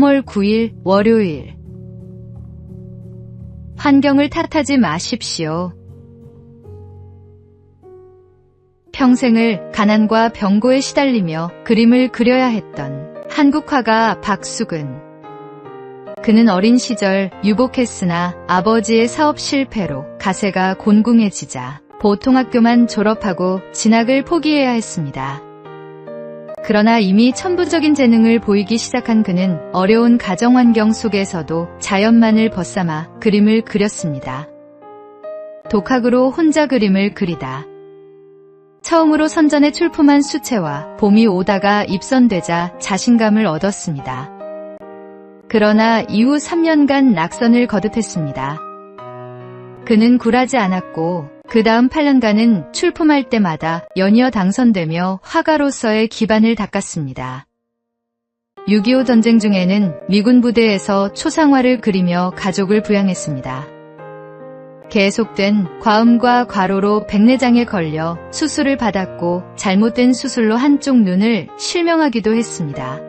3월 9일 월요일. 환경을 탓하지 마십시오. 평생을 가난과 병고에 시달리며 그림을 그려야 했던 한국 화가 박수근. 그는 어린 시절 유복했으나 아버지의 사업 실패로 가세가 곤궁해지자 보통학교만 졸업하고 진학을 포기해야 했습니다. 그러나 이미 천부적인 재능을 보이기 시작한 그는 어려운 가정환경 속에서도 자연만을 벗삼아 그림을 그렸습니다. 독학으로 혼자 그림을 그리다 처음으로 선전에 출품한 수채화 봄이 오다가 입선되자 자신감을 얻었습니다. 그러나 이후 3년간 낙선을 거듭했습니다. 그는 굴하지 않았고 그 다음 8년간은 출품할 때마다 연이어 당선되며 화가로서의 기반을 닦았습니다. 6.25 전쟁 중에는 미군 부대에서 초상화를 그리며 가족을 부양했습니다. 계속된 과음과 과로로 백내장에 걸려 수술을 받았고 잘못된 수술로 한쪽 눈을 실명하기도 했습니다.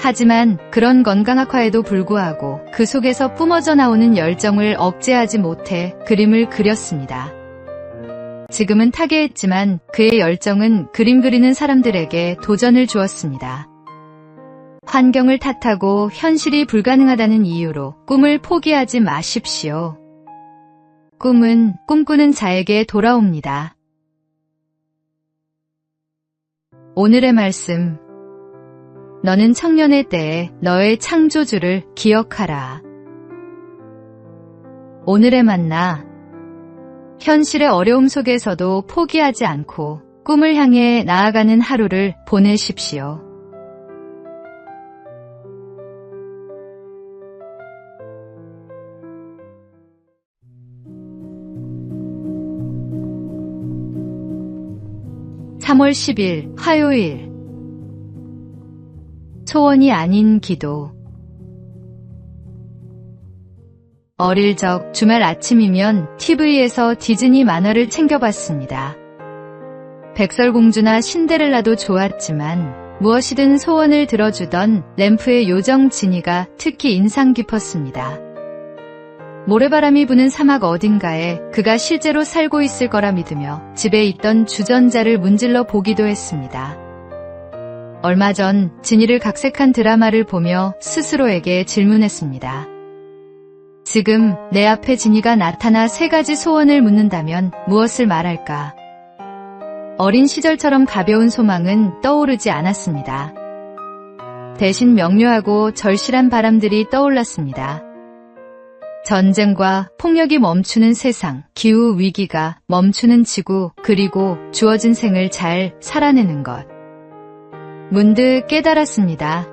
하지만 그런 건강악화에도 불구하고 그 속에서 뿜어져 나오는 열정을 억제하지 못해 그림을 그렸습니다. 지금은 타계했지만 그의 열정은 그림 그리는 사람들에게 도전을 주었습니다. 환경을 탓하고 현실이 불가능하다는 이유로 꿈을 포기하지 마십시오. 꿈은 꿈꾸는 자에게 돌아옵니다. 오늘의 말씀. 너는 청년의 때에 너의 창조주를 기억하라. 오늘의 만나. 현실의 어려움 속에서도 포기하지 않고 꿈을 향해 나아가는 하루를 보내십시오. (3월 10일) 화요일. 소원이 아닌 기도. 어릴 적 주말 아침이면 TV에서 디즈니 만화를 챙겨봤습니다. 백설공주나 신데렐라도 좋았지만 무엇이든 소원을 들어주던 램프의 요정 지니가 특히 인상 깊었습니다. 모래바람이 부는 사막 어딘가에 그가 실제로 살고 있을 거라 믿으며 집에 있던 주전자를 문질러 보기도 했습니다. 얼마 전 지니를 각색한 드라마를 보며 스스로에게 질문했습니다. 지금 내 앞에 지니가 나타나 3가지 소원을 묻는다면 무엇을 말할까? 어린 시절처럼 가벼운 소망은 떠오르지 않았습니다. 대신 명료하고 절실한 바람들이 떠올랐습니다. 전쟁과 폭력이 멈추는 세상, 기후위기가 멈추는 지구, 그리고 주어진 생을 잘 살아내는 것. 문득 깨달았습니다.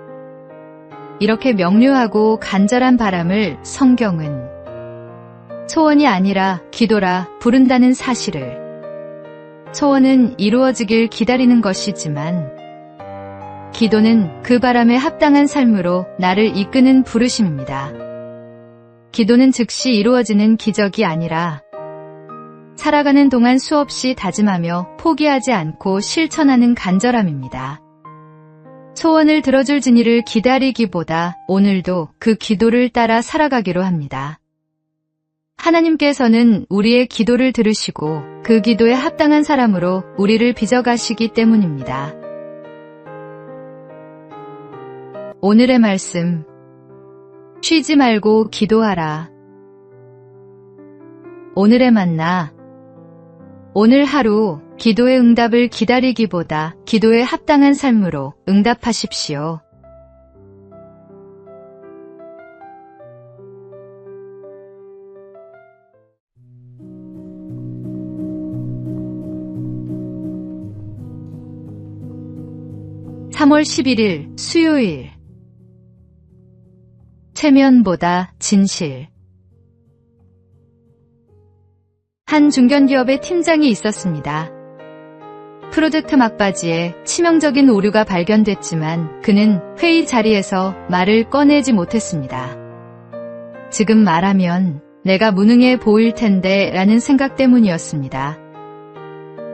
이렇게 명료하고 간절한 바람을 성경은 소원이 아니라 기도라 부른다는 사실을. 소원은 이루어지길 기다리는 것이지만 기도는 그 바람에 합당한 삶으로 나를 이끄는 부르심입니다. 기도는 즉시 이루어지는 기적이 아니라 살아가는 동안 수없이 다짐하며 포기하지 않고 실천하는 간절함입니다. 소원을 들어줄 지니를 기다리기보다 오늘도 그 기도를 따라 살아가기로 합니다. 하나님께서는 우리의 기도를 들으시고 그 기도에 합당한 사람으로 우리를 빚어가시기 때문입니다. 오늘의 말씀. 쉬지 말고 기도하라. 오늘의 만나. 오늘 하루 기도의 응답을 기다리기보다 기도에 합당한 삶으로 응답하십시오. (3월 11일) 수요일. 체면보다 진실. 한 중견기업의 팀장이 있었습니다. 프로젝트 막바지에 치명적인 오류가 발견됐지만 그는 회의 자리에서 말을 꺼내지 못했습니다. 지금 말하면 내가 무능해 보일 텐데 라는 생각 때문이었습니다.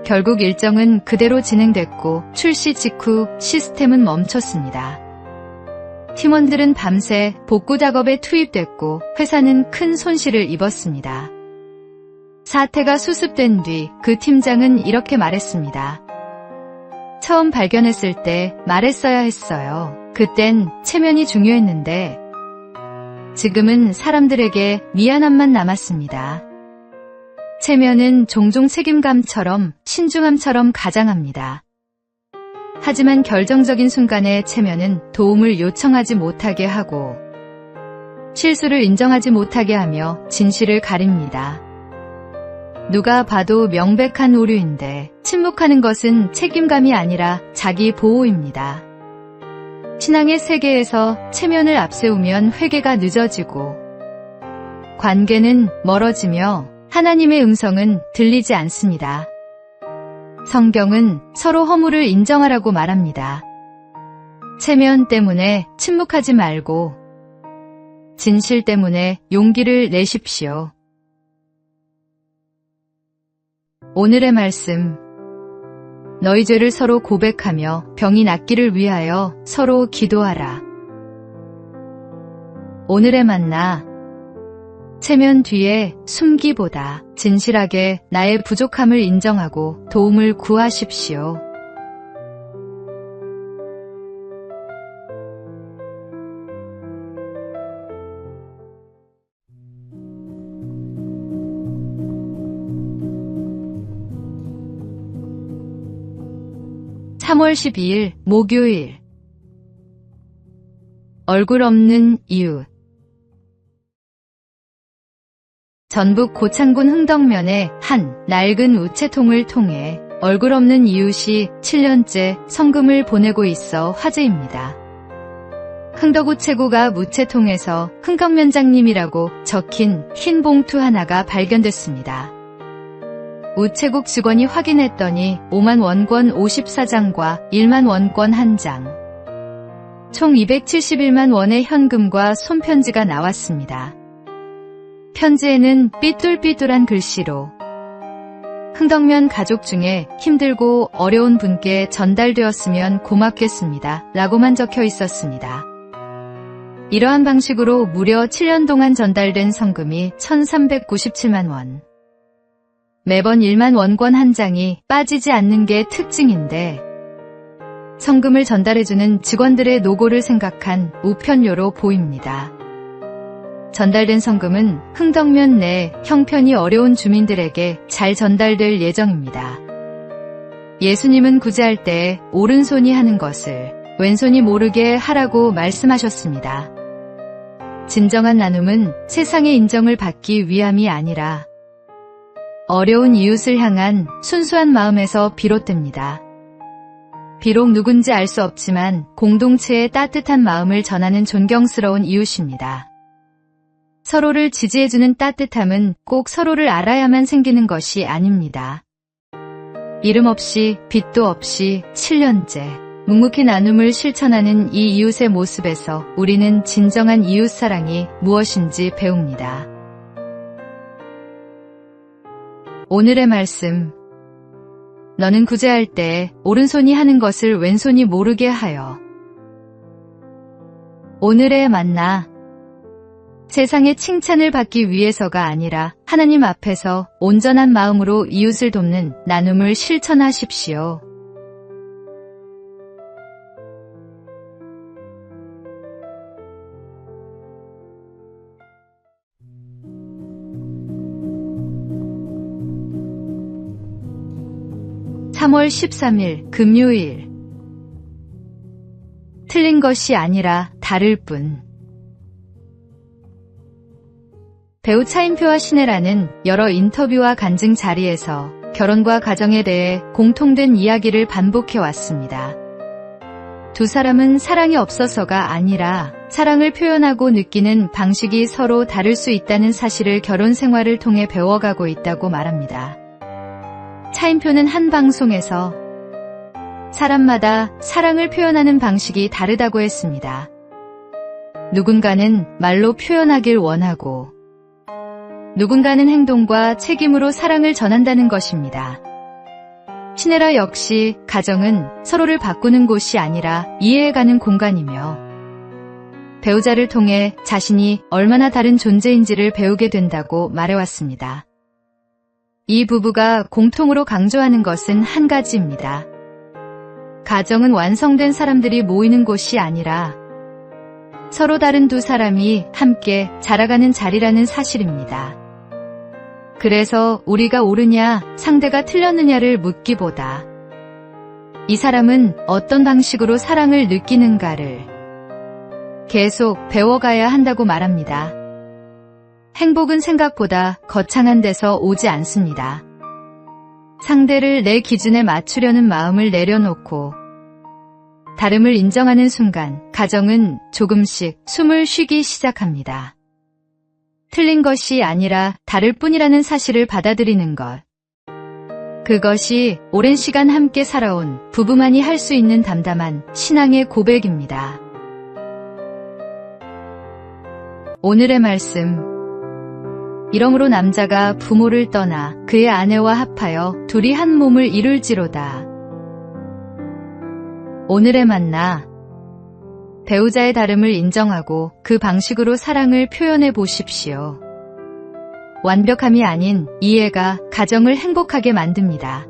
결국 일정은 그대로 진행됐고 출시 직후 시스템은 멈췄습니다. 팀원들은 밤새 복구 작업에 투입됐고 회사는 큰 손실을 입었습니다. 사태가 수습된 뒤 그 팀장은 이렇게 말했습니다. 처음 발견했을 때 말했어야 했어요. 그땐 체면이 중요했는데 지금은 사람들에게 미안함만 남았습니다. 체면은 종종 책임감처럼 신중함처럼 가장합니다. 하지만 결정적인 순간에 체면은 도움을 요청하지 못하게 하고 실수를 인정하지 못하게 하며 진실을 가립니다. 누가 봐도 명백한 오류인데 침묵하는 것은 책임감이 아니라 자기 보호입니다. 신앙의 세계에서 체면을 앞세우면 회개가 늦어지고 관계는 멀어지며 하나님의 음성은 들리지 않습니다. 성경은 서로 허물을 인정하라고 말합니다. 체면 때문에 침묵하지 말고 진실 때문에 용기를 내십시오. 오늘의 말씀. 너희 죄를 서로 고백하며 병이 낫기를 위하여 서로 기도하라. 오늘의 만나. 체면 뒤에 숨기보다 진실하게 나의 부족함을 인정하고 도움을 구하십시오. (3월 12일) 목요일. 얼굴 없는 이웃. 전북 고창군 흥덕면의 한 낡은 우체통을 통해 얼굴 없는 이웃이 7년째 성금을 보내고 있어 화제입니다. 흥덕우체국 앞 우체통에서 흥덕면장님이라고 적힌 흰 봉투 하나가 발견됐습니다. 우체국 직원이 확인했더니 5만 원권 54장과 1만 원권 1장, 총 271만 원의 현금과 손편지가 나왔습니다. 편지에는 삐뚤삐뚤한 글씨로 흥덕면 가족 중에 힘들고 어려운 분께 전달되었으면 고맙겠습니다 라고만 적혀 있었습니다. 이러한 방식으로 무려 7년 동안 전달된 성금이 1,397만 원. 매번 1만 원권 1장이 빠지지 않는 게 특징인데 성금을 전달해주는 직원들의 노고를 생각한 우편료로 보입니다. 전달된 성금은 흥덕면 내 형편이 어려운 주민들에게 잘 전달될 예정입니다. 예수님은 구제할 때 오른손이 하는 것을 왼손이 모르게 하라고 말씀하셨습니다. 진정한 나눔은 세상의 인정을 받기 위함이 아니라 어려운 이웃을 향한 순수한 마음에서 비롯됩니다. 비록 누군지 알 수 없지만 공동체의 따뜻한 마음을 전하는 존경스러운 이웃입니다. 서로를 지지해주는 따뜻함은 꼭 서로를 알아야만 생기는 것이 아닙니다. 이름 없이 빚도 없이 7년째 묵묵히 나눔을 실천하는 이 이웃의 모습에서 우리는 진정한 이웃사랑이 무엇인지 배웁니다. 오늘의 말씀. 너는 구제할 때 오른손이 하는 것을 왼손이 모르게 하여. 오늘의 만나. 세상의 칭찬을 받기 위해서가 아니라 하나님 앞에서 온전한 마음으로 이웃을 돕는 나눔을 실천하십시오. (3월 13일) 금요일. 틀린 것이 아니라 다를 뿐. 배우 차인표와 신혜라는 여러 인터뷰와 간증 자리에서 결혼과 가정에 대해 공통된 이야기를 반복해왔습니다. 두 사람은 사랑이 없어서가 아니라 사랑을 표현하고 느끼는 방식이 서로 다를 수 있다는 사실을 결혼 생활을 통해 배워가고 있다고 말합니다. 차인표는 한 방송에서 사람마다 사랑을 표현하는 방식이 다르다고 했습니다. 누군가는 말로 표현하길 원하고 누군가는 행동과 책임으로 사랑을 전한다는 것입니다. 신혜라 역시 가정은 서로를 바꾸는 곳이 아니라 이해해가는 공간이며 배우자를 통해 자신이 얼마나 다른 존재인지를 배우게 된다고 말해왔습니다. 이 부부가 공통으로 강조하는 것은 한 가지입니다. 가정은 완성된 사람들이 모이는 곳이 아니라 서로 다른 두 사람이 함께 자라가는 자리라는 사실입니다. 그래서 우리가 옳으냐, 상대가 틀렸느냐를 묻기보다 이 사람은 어떤 방식으로 사랑을 느끼는가를 계속 배워가야 한다고 말합니다. 행복은 생각보다 거창한 데서 오지 않습니다. 상대를 내 기준에 맞추려는 마음을 내려놓고 다름을 인정하는 순간 가정은 조금씩 숨을 쉬기 시작합니다. 틀린 것이 아니라 다를 뿐이라는 사실을 받아들이는 것. 그것이 오랜 시간 함께 살아온 부부만이 할 수 있는 담담한 신앙의 고백입니다. 오늘의 말씀. 이러므로 남자가 부모를 떠나 그의 아내와 합하여 둘이 한 몸을 이룰지로다. 오늘의 만나. 배우자의 다름을 인정하고 그 방식으로 사랑을 표현해 보십시오. 완벽함이 아닌 이해가 가정을 행복하게 만듭니다.